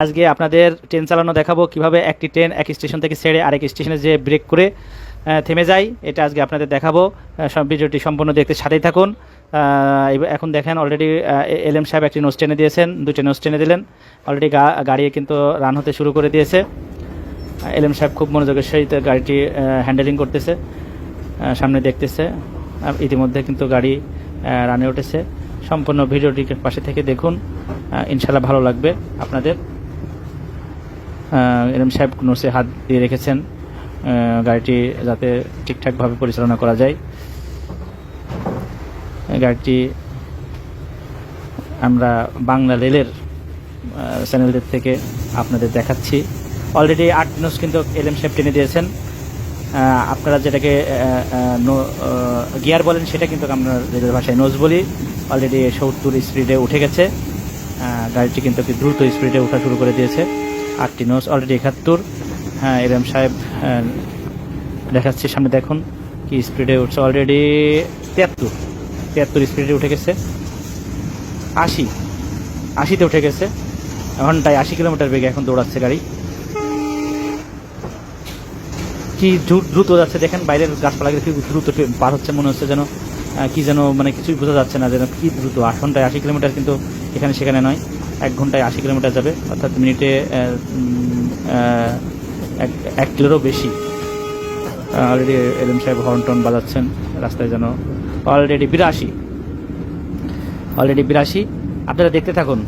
আজকে আপনাদের ট্রেন চালানো দেখাবো কিভাবে একটি ট্রেন এক স্টেশন থেকে ছেড়ে আরেক স্টেশনে যে ব্রেক করে থেমে যায়, এটা আজকে আপনাদের দেখাবো। সব ভিডিওটি সম্পূর্ণ দেখতে সাথেই থাকুন। এখন দেখেন অলরেডি এলএম সাহেব একটি নোজ টেনে দিয়েছেন, দুটি নোজ টেনে দিলেন। অলরেডি গাড়ি কিন্তু রান হতে শুরু করে দিয়েছে। এলএম সাহেব খুব মনোযোগের সহিত গাড়িটি হ্যান্ডেলিং করতেছে, সামনে দেখতেছে। ইতিমধ্যে কিন্তু গাড়ি রানে উঠেছে। সম্পূর্ণ ভিডিওটি পাশে থেকে দেখুন, ইনশাল্লাহ ভালো লাগবে আপনাদের। এলএম সাহেব নোসে হাত দিয়ে রেখেছেন গাড়িটি যাতে ঠিকঠাকভাবে পরিচালনা করা যায়। গাড়িটি আমরা বাংলা রেলের চ্যানেলদের থেকে আপনাদের দেখাচ্ছি। অলরেডি 8 নোজ কিন্তু এলএম সাহেব টেনে দিয়েছেন। আপনারা যেটাকে গিয়ার বলেন সেটা কিন্তু আমরা রেলের ভাষায় নোজ বলি। অলরেডি 70 স্পিডে উঠে গেছে গাড়িটি, কিন্তু দ্রুত স্পিডে ওঠা শুরু করে দিয়েছে। 8টি নোজ অলরেডি 71। হ্যাঁ, এলএম সাহেব দেখাচ্ছি, সামনে দেখুন কি স্পিডে উঠছে। অলরেডি 73 স্পিডে উঠে গেছে। 80তে উঠে গেছে। ঘন্টায় 80 কিলোমিটার বেগে এখন দৌড়াচ্ছে গাড়ি। কি দ্রুত যাচ্ছে দেখেন, বাইরের গাছপালা কি দ্রুত পার হচ্ছে, মনে হচ্ছে যেন কি যেন মানে কিছুই বোঝা যাচ্ছে না যেন কি দ্রুত। 8 ঘন্টায় 80 কিলোমিটার কিন্তু এখানে সেখানে নয়, 1 ঘন্টায় 80 কিলোমিটার যাবে, অর্থাৎ মিনিটে 1 কিলোরও বেশি। অলরেডি এলএম সাহেব হর্ন টন বাজাচ্ছেন রাস্তায় যেন। অলরেডি 82। আপনারা দেখতে থাকুন,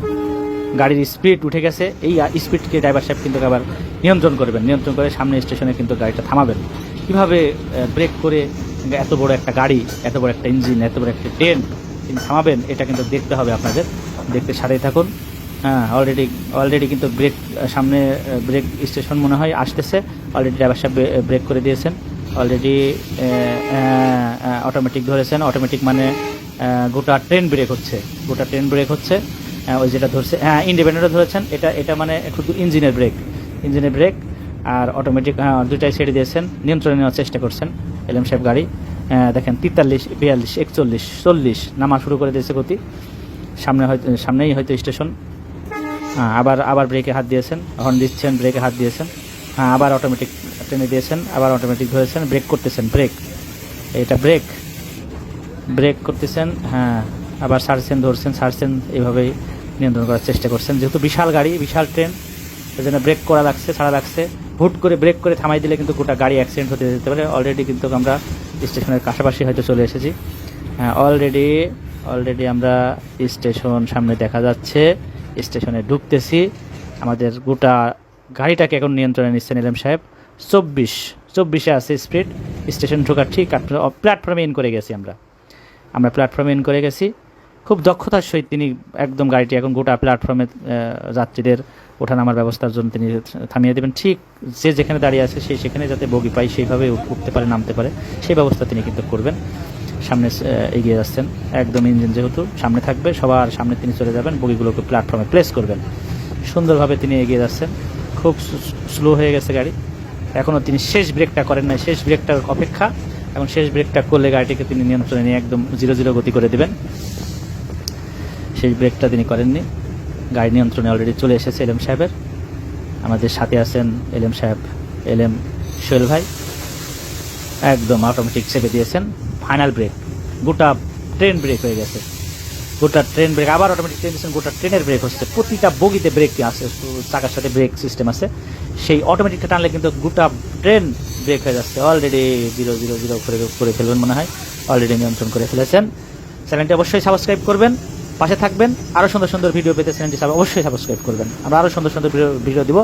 গাড়ির স্পিড উঠে গেছে। এই স্পিডকে ড্রাইভার সাহেব কিন্তু আবার নিয়ন্ত্রণ করবেন, নিয়ন্ত্রণ করে সামনে স্টেশনে কিন্তু গাড়িটা থামাবেন। কীভাবে ব্রেক করে এত বড় একটা গাড়ি, এত বড় একটা ইঞ্জিন, এত বড় একটা ট্রেন তিনি থামাবেন, এটা কিন্তু দেখতে হবে আপনাদের। দেখতে সাথেই থাকুন। হ্যাঁ, অলরেডি কিন্তু ব্রেক, সামনে ব্রেক স্টেশন মনে হয় আসতেছে। অলরেডি ড্রাইভার সাহেব ব্রেক করে দিয়েছেন। অলরেডি অটোমেটিক ধরেছেন। অটোমেটিক মানে গোটা ট্রেন ব্রেক হচ্ছে। ওই যেটা ধরছে, হ্যাঁ ইন্ডিপেন্ডেন্টও ধরেছেন। এটা মানে শুধু ইঞ্জিনের ব্রেক আর অটোমেটিক, হ্যাঁ দুটাই ছেড়ে দিয়েছেন। নিয়ন্ত্রণে নেওয়ার চেষ্টা করছেন এলএম সাহেব গাড়ি। দেখেন 43, 42, 41, 40 নামা শুরু করে দিয়েছে গতি। সামনেই হয়তো স্টেশন। আবার ব্রেকে হাত দিয়েছেন, হর্ন দিচ্ছেন, ব্রেকে হাত দিয়েছেন। হ্যাঁ, আবার অটোমেটিক টেনে দিয়েছেন, আবার অটোমেটিক ধরেছেন, ব্রেক করতেছেন। এটা ব্রেক করতেছেন। হ্যাঁ, আবার ছাড়ছেন, এইভাবেই নিয়ন্ত্রণ করার চেষ্টা করছেন। যেহেতু বিশাল গাড়ি, বিশাল ট্রেন, সেই জন্য ব্রেক ছাড়া লাগছে। হুট করে ব্রেক করে থামাই দিলে কিন্তু গোটা গাড়ি অ্যাক্সিডেন্ট হতে যেতে পারে। অলরেডি কিন্তু আমরা স্টেশনের কাছাকাছি হয়তো চলে এসেছি। হ্যাঁ, অলরেডি আমরা স্টেশন সামনে দেখা যাচ্ছে, স্টেশনে ঢুকতেছি। আমাদের গোটা গাড়িটাকে এখন নিয়ন্ত্রণে নিচ্ছেন এলএম সাহেব। 24-এ আছে স্পিড। স্টেশন ঢোকার ঠিক প্ল্যাটফর্মে ইন করে গেছি আমরা প্ল্যাটফর্মে ইন করে গেছি। খুব দক্ষতার সহিত তিনি একদম গাড়িটি এখন গোটা প্ল্যাটফর্মে যাত্রীদের ওঠানামার ব্যবস্থার জন্য তিনি থামিয়ে দেবেন। ঠিক যে যেখানে দাঁড়িয়ে আছে সেখানে যাতে বগি পায় সেইভাবে উঠতে পারে, নামতে পারে, সেই ব্যবস্থা তিনি কিন্তু করবেন। সামনে এগিয়ে যাচ্ছেন, একদম ইঞ্জিন যেহেতু সামনে থাকবে, সবার সামনে তিনি চলে যাবেন, বগিগুলোকে প্ল্যাটফর্মে প্লেস করবেন। সুন্দরভাবে তিনি এগিয়ে যাচ্ছেন। খুব স্লো হয়ে গেছে গাড়ি, এখনও তিনি শেষ ব্রেকটা করেন নাই। শেষ ব্রেকটার অপেক্ষা, এবং শেষ ব্রেকটা করলে গাড়িটিকে তিনি নিয়ন্ত্রণে নিয়ে একদম 0 গতি করে দেবেন। শেষ ব্রেকটা তিনি করেননি। গাড়ি নিয়ন্ত্রণে অলরেডি চলে এসেছে এলএম সাহেবের। আমাদের সাথে আছেন এলএম সাহেব, এলএম সোহেল ভাই। একদম অটোমেটিক চেপে দিয়েছেন। ফাইনাল ব্রেক, গোটা ট্রেন ব্রেক হয়ে গেছে। আবার অটোমেটিক চেপে দিয়েছেন। গোটা ট্রেনের ব্রেক হচ্ছে, প্রতিটা বগিতে ব্রেক আছে, চাকার সাথে ব্রেক সিস্টেম আছে। সেই অটোমেটিকটা টানলে কিন্তু গোটা ট্রেন ব্রেক হয়ে যাচ্ছে। অলরেডি 0 করে ফেলবেন মনে হয়, অলরেডি নিয়ন্ত্রণ করে ফেলেছেন। চ্যানেলটি অবশ্যই সাবস্ক্রাইব করবেন, পাশে থাকবেন। আরও সুন্দর ভিডিও পেতে চ্যানেলটি অবশ্যই সাবস্ক্রাইব করবেন। আমরা আরও সুন্দর ভিডিও দিব।